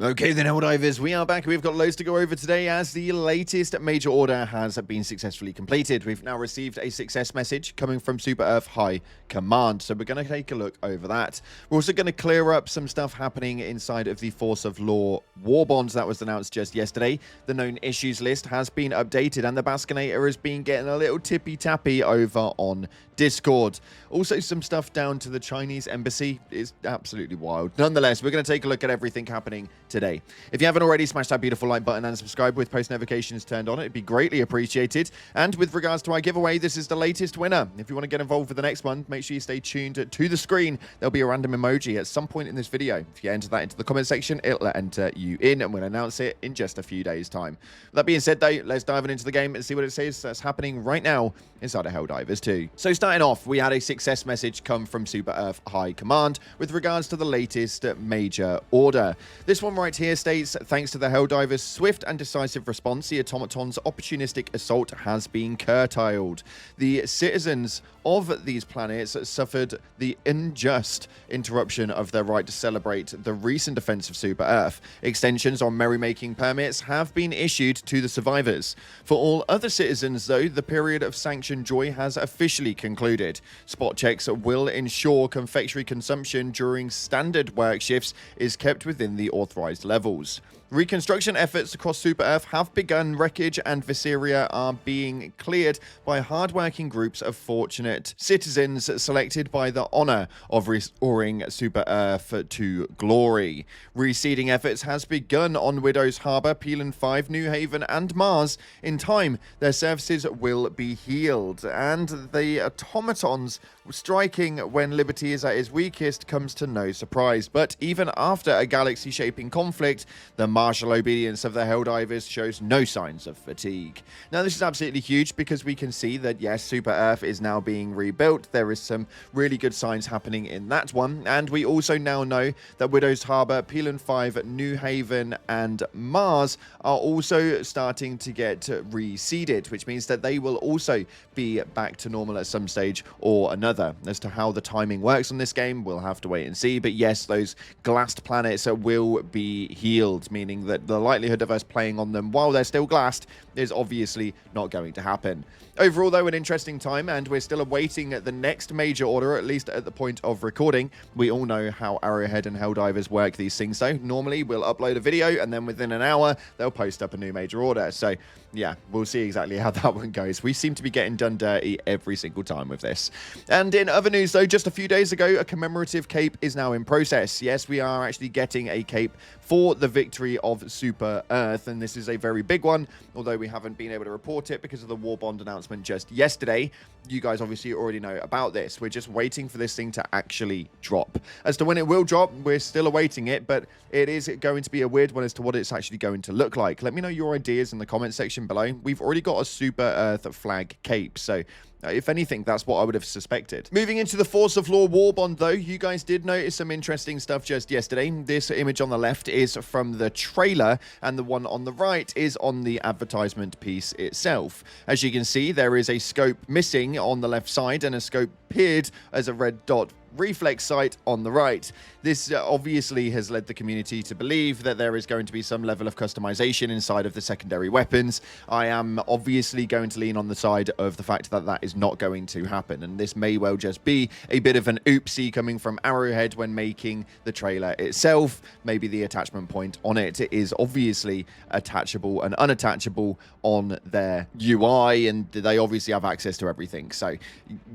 Okay then, Helldivers, we are back. We've got loads to go over today as the latest major order has been successfully completed. We've now received a success message coming from Super Earth High Command, so we're going to take a look over that. We're also going to clear up some stuff happening inside of the Force of Law Warbonds that was announced just yesterday. The known issues list has been updated and the Baskinator has been getting a little tippy-tappy over on Discord. Also, some stuff down to the Chinese embassy is absolutely wild. Nonetheless, we're going to take a look at everything happening today. If you haven't already, smash that beautiful like button and subscribe with post notifications turned on. It'd be greatly appreciated. And with regards to our giveaway, this is the latest winner. If you want to get involved with the next one, make sure you stay tuned to the screen. There'll be a random emoji at some point in this video. If you enter that into the comment section, it'll enter you in, and we'll announce it in just a few days' time. With that being said, though, let's dive into the game and see what it says that's happening right now inside of Helldivers 2. So starting off, we had a success message come from Super Earth High Command with regards to the latest major order. This one right here states, thanks to the Helldivers' swift and decisive response, the automaton's opportunistic assault has been curtailed. The citizens of these planets suffered the unjust interruption of their right to celebrate the recent defense of Super Earth. Extensions on merrymaking permits have been issued to the survivors. For all other citizens, though, the period of sanctioned joy has officially concluded. Spot checks will ensure confectionery consumption during standard work shifts is kept within the authorized levels. Reconstruction efforts across Super Earth have begun. Wreckage and viscera are being cleared by hardworking groups of fortunate citizens selected by the honor of restoring Super Earth to glory. Reseeding efforts has begun on Widow's Harbor, Pelan 5, New Haven, and Mars. In time, their surfaces will be healed, and the automatons striking when Liberty is at its weakest comes to no surprise. But even after a galaxy-shaping conflict, the martial obedience of the Helldivers shows no signs of fatigue. Now, this is absolutely huge because we can see that, yes, Super Earth is now being rebuilt. There is some really good signs happening in that one. And we also now know that Widow's Harbor, Pelan 5, New Haven, and Mars are also starting to get reseeded, which means that they will also be back to normal at some stage or another. As to how the timing works on this game, we'll have to wait and see. But yes, those glassed planets will be healed, meaning that the likelihood of us playing on them while they're still glassed is obviously not going to happen. Overall, though, an interesting time, and we're still awaiting the next major order, at least at the point of recording. We all know how Arrowhead and Helldivers work these things, though. Normally, we'll upload a video, and then within an hour, they'll post up a new major order. So, yeah, we'll see exactly how that one goes. We seem to be getting done dirty every single time with this. And in other news, though, just a few days ago, a commemorative cape is now in process. Yes, we are actually getting a cape for the victory of Super Earth, and this is a very big one, although we haven't been able to report it because of the Warbond announcement just yesterday. You guys obviously already know about this. We're just waiting for this thing to actually drop. As to when it will drop, we're still awaiting it, but it is going to be a weird one as to what it's actually going to look like. Let me know your ideas in the comment section below. We've already got a Super Earth flag cape, so if anything, that's what I would have suspected. Moving into the Force of Law Warbond, though, you guys did notice some interesting stuff just yesterday. This image on the left is from the trailer, and the one on the right is on the advertisement piece itself. As you can see, there is a scope missing on the left side and a scope appeared as a red dot reflex sight on the right. This obviously has led the community to believe that there is going to be some level of customization inside of the secondary weapons. I am obviously going to lean on the side of the fact that that is not going to happen, and this may well just be a bit of an oopsie coming from Arrowhead when making the trailer itself. Maybe the attachment point on it is obviously attachable and unattachable on their UI, and they obviously have access to everything. So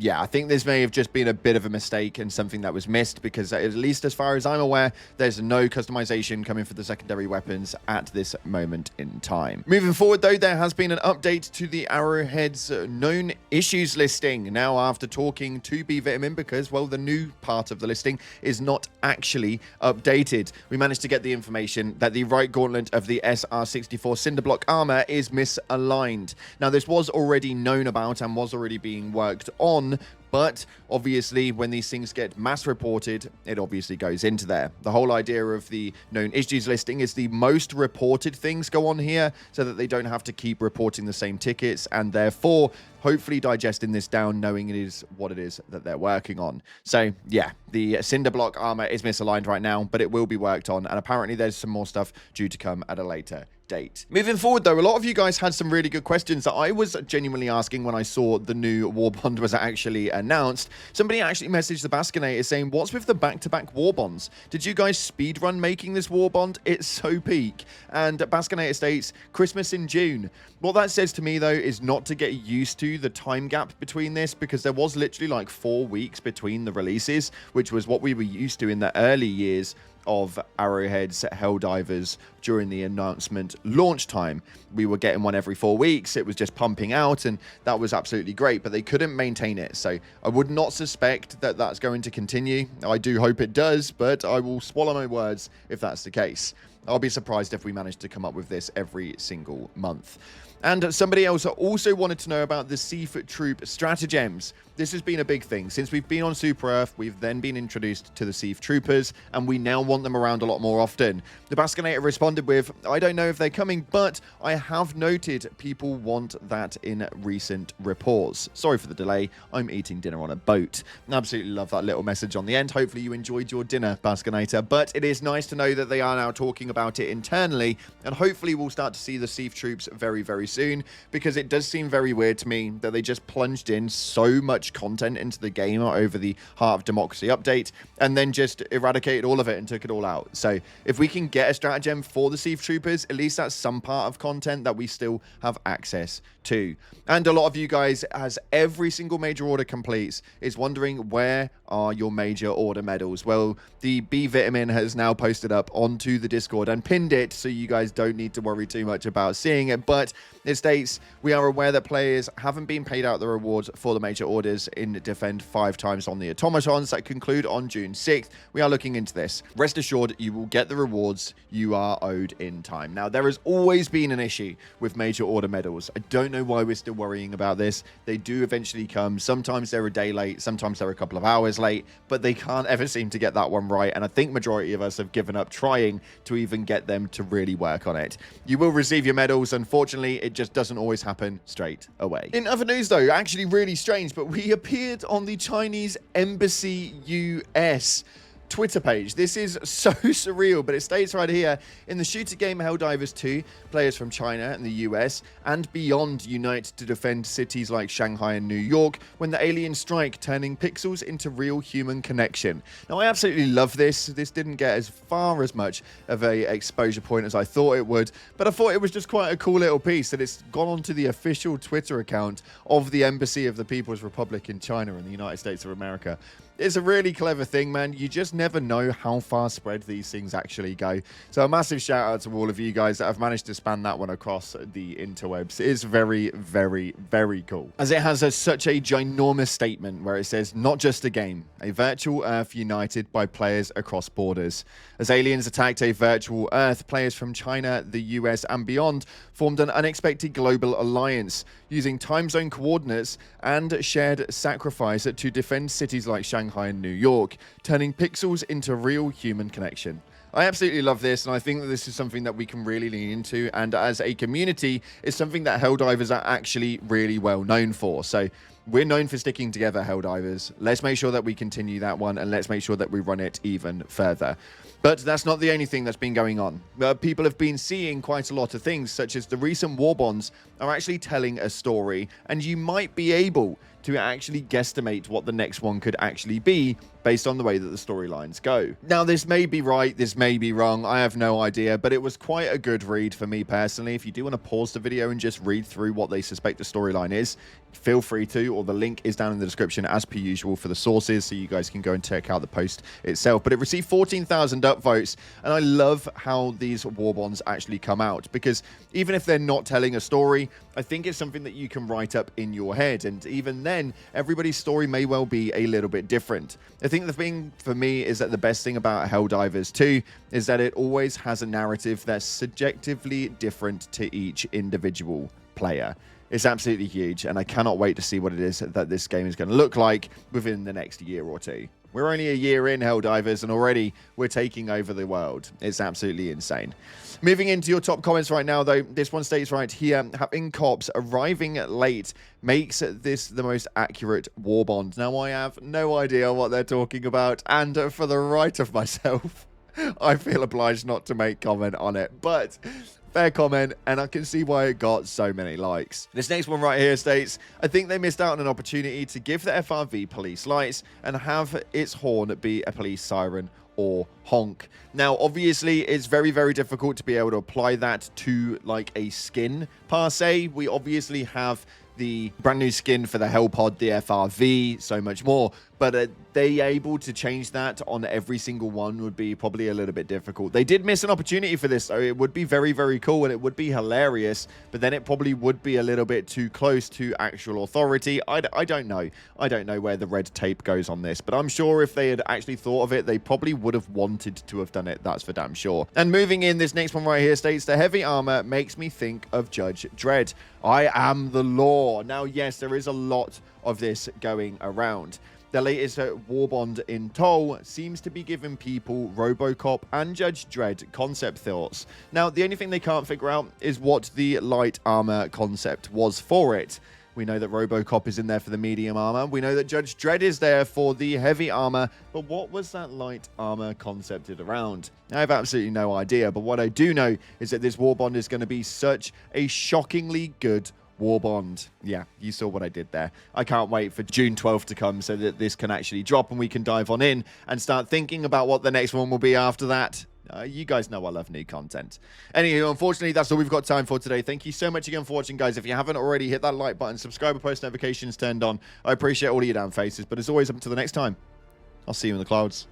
yeah, I think this may have just been a bit of a mistake and something that was missed, because at least as far as I'm aware, there's no customization coming for the secondary weapons at this moment in time. Moving forward, though, there has been an update to the Arrowhead's known issues listing. Now, after talking to B Vitamin, because, well, the new part of the listing is not actually updated, we managed to get the information that the right gauntlet of the SR-64 Cinderblock armor is misaligned. Now, this was already known about and was already being worked on, but obviously when these things get mass reported, it obviously goes into there. The whole idea of the known issues listing is the most reported things go on here so that they don't have to keep reporting the same tickets, and therefore hopefully digesting this down, knowing it is what it is that they're working on. So yeah, the cinder block armor is misaligned right now, but it will be worked on, and apparently there's some more stuff due to come at a later date. Moving forward though, a lot of you guys had some really good questions that I was genuinely asking when I saw the new Warbond was actually announced. Somebody actually messaged the Baskinator saying, what's with the back-to-back Warbonds? Did you guys speedrun making this Warbond? It's so peak. And Baskinator states, Christmas in June. What that says to me though is not to get used to the time gap between this, because there was literally like 4 weeks between the releases, which was what we were used to in the early years of Arrowhead's Helldivers during the announcement launch time. We were getting one every 4 weeks. It was just pumping out, and that was absolutely great, but they couldn't maintain it. So I would not suspect that that's going to continue. I do hope it does, but I will swallow my words if that's the case. I'll be surprised if we manage to come up with this every single month. And somebody else also wanted to know about the SEAF troop stratagems. This has been a big thing. Since we've been on Super Earth, we've then been introduced to the SEAF troopers, and we now want them around a lot more often. The Baskinator responded with, I don't know if they're coming, but I have noted people want that in recent reports. Sorry for the delay. I'm eating dinner on a boat. Absolutely love that little message on the end. Hopefully you enjoyed your dinner, Baskinator. But it is nice to know that they are now talking about it internally, and hopefully we'll start to see the SEAF troops very, very soon, because it does seem very weird to me that they just plunged in so much content into the game over the Heart of Democracy update and then just eradicated all of it and took it all out. So if we can get a stratagem for the SEAF troopers, at least that's some part of content that we still have access to. And a lot of you guys, as every single major order completes, is wondering, where are your major order medals? Well, the B Vitamin has now posted up onto the Discord and pinned it, so you guys don't need to worry too much about seeing it. But it states, we are aware that players haven't been paid out the rewards for the major orders in Defend 5 times on the automatons that conclude on June 6th. We are looking into this. Rest assured, you will get the rewards you are owed in time. Now, there has always been an issue with major order medals. I don't know why we're still worrying about this. They do eventually come. Sometimes they're a day late, sometimes they're a couple of hours late, but they can't ever seem to get that one right. And I think majority of us have given up trying to even get them to really work on it. You will receive your medals. Unfortunately, it just doesn't always happen straight away. In other news though, actually really strange, but we appeared on the Chinese Embassy US Twitter page. This is so surreal, but it states right here, in the shooter game Helldivers 2, players from China and the US and beyond unite to defend cities like Shanghai and New York when the aliens strike, turning pixels into real human connection. Now, I absolutely love this. This didn't get as far as much of a exposure point as I thought it would, but I thought it was just quite a cool little piece that it's gone onto the official Twitter account of the Embassy of the People's Republic in China in the United States of America. It's a really clever thing, man. You just never know how far spread these things actually go. So a massive shout out to all of you guys that have managed to span that one across the interwebs. It's very, very, very cool. As it has such a ginormous statement where it says, not just a game, a virtual Earth united by players across borders. As aliens attacked a virtual Earth, players from China, the US and beyond formed an unexpected global alliance using time zone coordinates and shared sacrifice to defend cities like Shanghai and New York, turning pixels into real human connection. I absolutely love this, and I think that this is something that we can really lean into, and as a community, it's something that Helldivers are actually really well known for. So we're known for sticking together, Helldivers. Let's make sure that we continue that one, and let's make sure that we run it even further. But that's not the only thing that's been going on. People have been seeing quite a lot of things, such as the recent Warbonds are actually telling a story, and you might be able to actually guesstimate what the next one could actually be based on the way that the storylines go. Now, this may be right, this may be wrong, I have no idea, but it was quite a good read for me personally. If you do want to pause the video and just read through what they suspect the storyline is, feel free to, or the link is down in the description as per usual for the sources, so you guys can go and check out the post itself. But it received 14,000 upvotes, and I love how these Warbonds actually come out, because even if they're not telling a story, I think it's something that you can write up in your head, and even then, everybody's story may well be a little bit different. I think the thing for me is that the best thing about Helldivers 2 is that it always has a narrative that's subjectively different to each individual player. It's absolutely huge, and I cannot wait to see what it is that this game is going to look like within the next year or two. We're only a year in, Helldivers, and already we're taking over the world. It's absolutely insane. Moving into your top comments right now, though, this one states right here, having cops arriving late makes this the most accurate Warbond. Now, I have no idea what they're talking about, and for the right of myself, I feel obliged not to make comment on it, but fair comment, and I can see why it got so many likes. This next one right here states, I think they missed out on an opportunity to give the FRV police lights and have its horn be a police siren or honk. Now, obviously, it's very, very difficult to be able to apply that to, like, a skin, per se. We obviously have the brand new skin for the Hellpod, the FRV, so much more. But they able to change that on every single one would be probably a little bit difficult. They did miss an opportunity for this, though. It would be very, very cool, and it would be hilarious. But then it probably would be a little bit too close to actual authority. I don't know. I don't know where the red tape goes on this. But I'm sure if they had actually thought of it, they probably would have wanted to have done it. That's for damn sure. And moving in, this next one right here states, the heavy armor makes me think of Judge Dredd. I am the law. Now, yes, there is a lot of this going around. The latest Warbond in tow seems to be giving people RoboCop and Judge Dredd concept thoughts. Now, the only thing they can't figure out is what the light armor concept was for it. We know that RoboCop is in there for the medium armor. We know that Judge Dredd is there for the heavy armor. But what was that light armor concepted around? I have absolutely no idea. But what I do know is that this Warbond is going to be such a shockingly good Warbond. Yeah, you saw what I did there. I can't wait for June 12th to come so that this can actually drop and we can dive on in and start thinking about what the next one will be after that. You guys know I love new content. Anywho, unfortunately, that's all we've got time for today. Thank you so much again for watching, guys. If you haven't already, hit that like button, subscribe, and post notifications turned on. I appreciate all of your damn faces. But as always, up until the next time, I'll see you in the clouds.